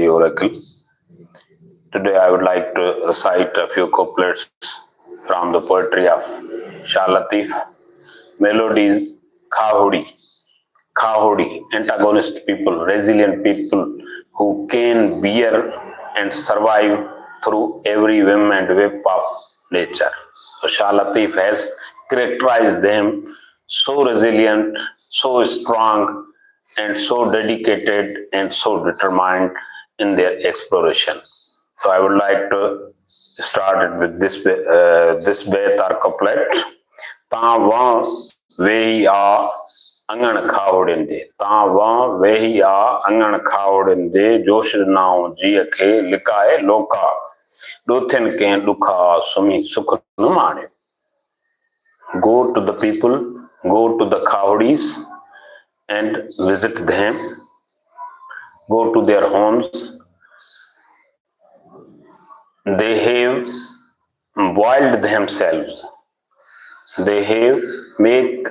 the oracle. Today I would like to recite a few couplets from the poetry of Shah Latif. Melodies, Khahodi. Khahodi, antagonist people, resilient people who can bear and survive through every whim and whip of nature. So Shah Latif has characterized them so resilient, so strong, and so dedicated and so determined in their exploration. So I would like to start it with this bait or couplet. Ta wa vehi a angan khawdinde. Ta wa vehi a angan khawdinde. Josh nao jiya ke likaye loka. Dothin ke dukha sumi sukh numane. Go to the people, go to the Khawdis and visit them. Go to their homes. They have boiled themselves. They have make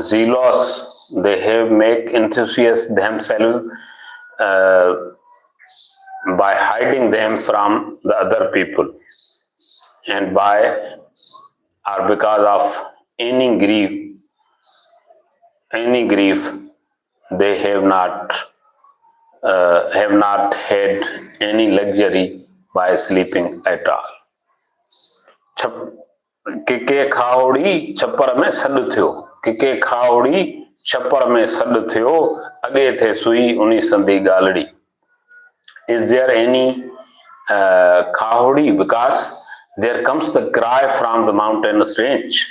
zealous. They have make enthusiast themselves by hiding them from the other people, and by or because of any grief, they have not had any luxury by sleeping at all. किके खावड़ी छपर में सॾु थियो, किके खावड़ी छपर में सॾु थियो, अॻे थे सुई उनी संदी गालड़ी. Is there any Khahodi? Because there comes the cry from the mountainous range,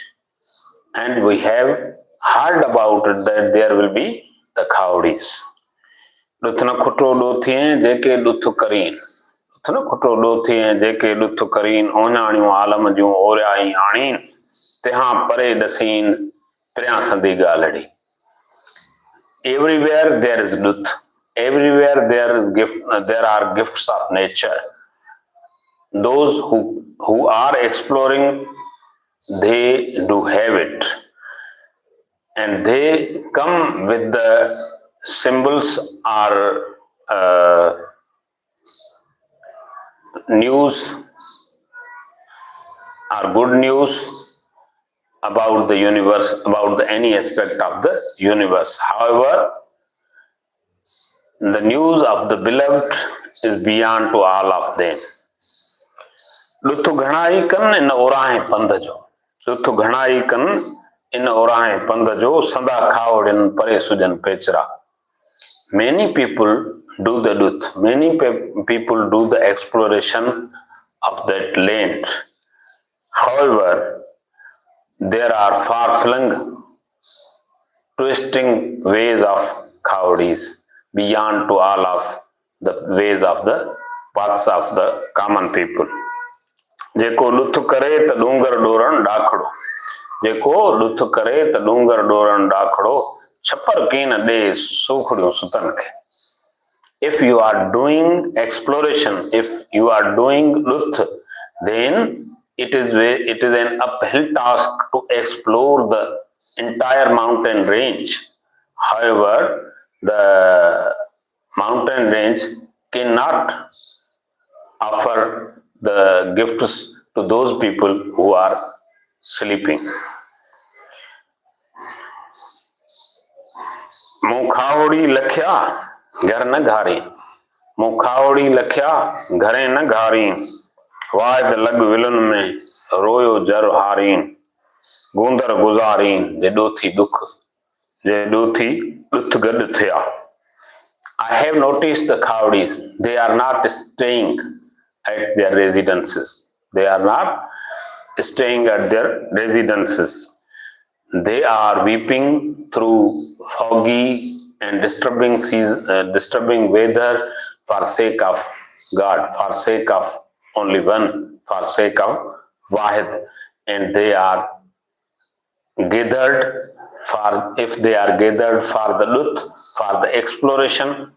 and we have heard about it that there will be the Khahodis. Duthna khuto dothien jeke duth karin. Duthna khuto dothien jeke duth karin. Onaniu alam ju oryai anin. Teha pare dasin priya sandi galadi. Everywhere there is duth. Everywhere there is gift. There are gifts of nature. Those who are exploring, they do have it, and they come with the symbols or news or good news about the universe, about any aspect of the universe. However, the news of the beloved is beyond to all of them. Luthu ghanai kan in orahe pandajo. Luthu ghanai kan in orahe pandajo. Sada khawdin pare sujan pechra. Many people do the duth. Many people do the exploration of that land. However, there are far-flung, twisting ways of Khawdis beyond to all of the ways of the paths of the common people. जेको लुथ करे त डूंगर डोरण डाखड़ो. जेको लुथ करे त डूंगर डोरण डाखड़ो. छपर कीन दे सूखड़ियों सुतन के. If you are doing exploration, if you are doing luth, then it is an uphill task to explore the entire mountain range. However, the mountain range cannot offer the gifts to those people who are sleeping. मुखावड़ी लख्या घर न घारी. मुखावड़ी लख्या घरे न घारी. वायद लग villain में रोयो जर हारीन. गूंदर गुजारीन जे डोथी दुख जे डोथी दुथ गड थिया. I have noticed the Khawdis. They are not staying at their residences. They are not staying at their residences. They are weeping through foggy and disturbing weather for sake of God, for sake of only one, for sake of Wahid. And they are gathered for, if they are gathered for the luth, for the exploration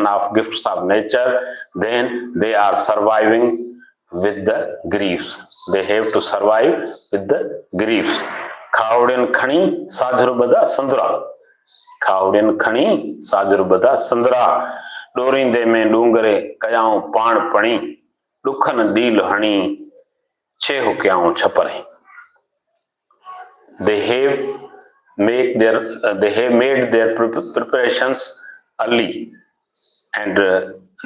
of gifts of nature, then they are surviving with the griefs. They have to survive with the griefs. Khawdin khani sajru bada sandra. Khawdin khani sajru bada sandra. डोरींदे में डूंगरे कयाऊं पाण पणी दुखन deal हणी छे हुक्याऊं छपरे. They have they have made their preparations early, and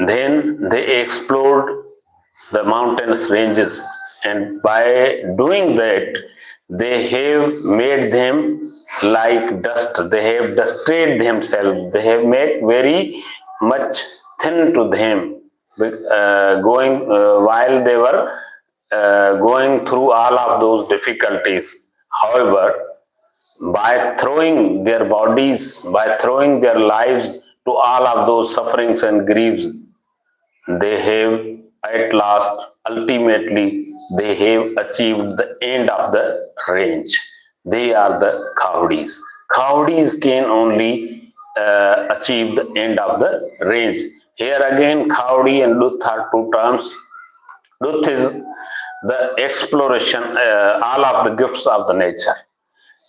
then they explored the mountainous ranges, and by doing that they have made them like dust. They have dusted themselves. They have made very much thin to them, going while they were going through all of those difficulties. However, by throwing their bodies, by throwing their lives to all of those sufferings and griefs, they have at last, ultimately, they have achieved the end of the range. They are the Khaudis. Khaudis can only achieve the end of the range. Here again, Khaudi and Luth are two terms. Luth is the exploration, all of the gifts of the nature.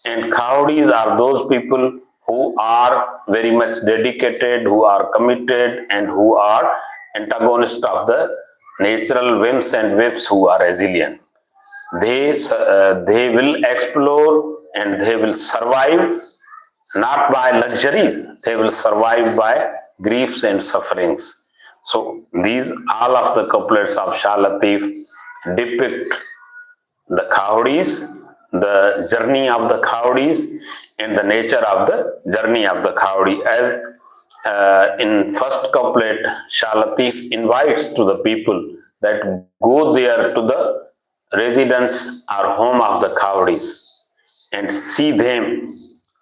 And Khaudis are those people who are very much dedicated, who are committed, and who are antagonists of the natural whims and whips, who are resilient. They will explore and they will survive not by luxuries, they will survive by griefs and sufferings. So these all of the couplets of Shah Latif depict the Khaudis, the journey of the Khaudis, and the nature of the journey of the Khaudi. As in first couplet, Shah Latif invites to the people that go there to the residence or home of the Khaudis and see them,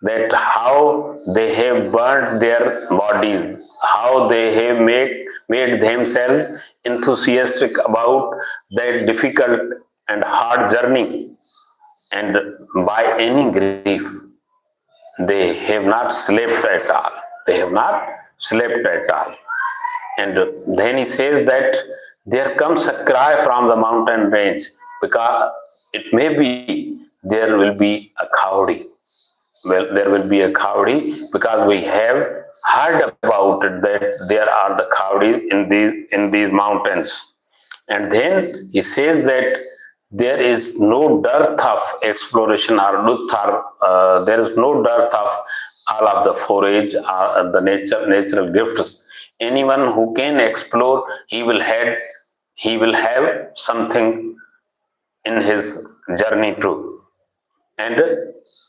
that how they have burnt their bodies, how they have made themselves enthusiastic about that difficult and hard journey, and by any grief they have not slept at all. They have not slept at all. And then he says that there comes a cry from the mountain range, because it may be there will be a Khaudi. Well, there will be a Khaudi, because we have heard about it that there are the Khaudi in these mountains. And then he says that there is no dearth of exploration or there is no dearth of all of the forage or the natural gifts. Anyone who can explore, he will have something in his journey too. And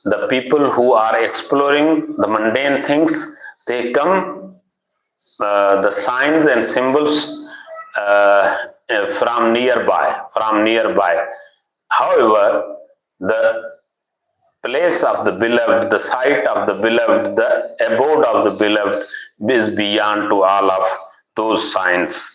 the people who are exploring the mundane things, they come the signs and symbols from nearby. However, the place of the beloved, the site of the beloved, the abode of the beloved is beyond to all of those signs.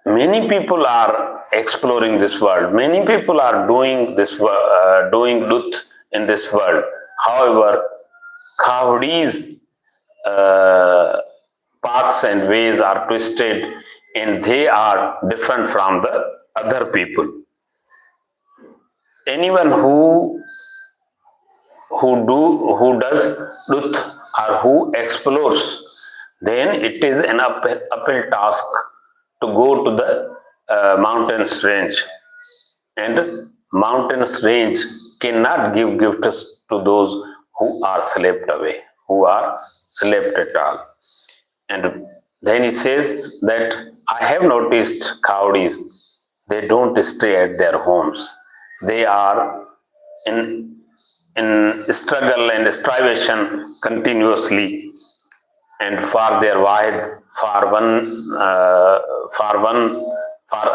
Many people are exploring this world. Many people are doing Luth in this world. However, Khaudis paths and ways are twisted, and they are different from the other people. Anyone who does Luth or who explores, then it is an uphill task to go to the mountains range, and mountains range cannot give gifts to those who are slept away, who are slept at all. And then he says that I have noticed Khaudis, they don't stay at their homes. They are in struggle and strivation continuously, and for their wahid, for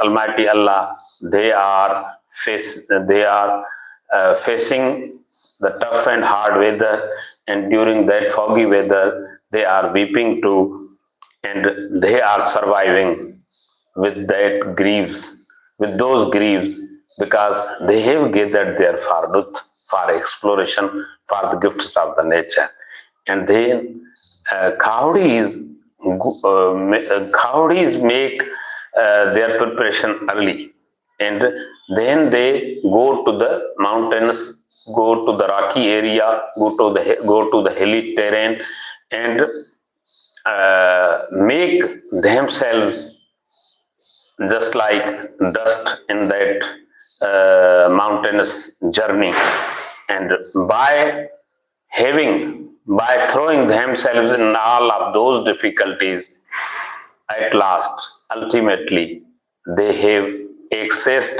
Almighty Allah, they are facing the tough and hard weather, and during that foggy weather they are weeping too, and they are surviving with those griefs, because they have gathered there for Luth, for exploration, for the gifts of the nature. And then Khaudis make their preparation early, and then they go to the mountains, go to the rocky area, go to the hilly terrain, and make themselves just like dust in that mountainous journey, and by throwing themselves in all of those difficulties, at last, ultimately, they have accessed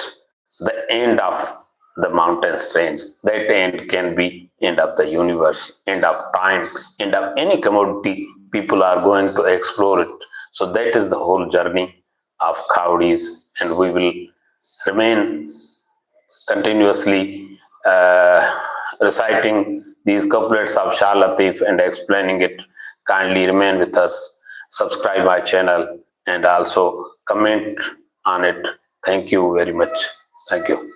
the end of the mountain range. That end can be end of the universe, end of time, end of any commodity. People are going to explore it. So that is the whole journey of Khaudis, and we will remain continuously reciting these couplets of Shah Latif and explaining it. Kindly remain with us, subscribe my channel, and also comment on it. Thank you very much. Thank you.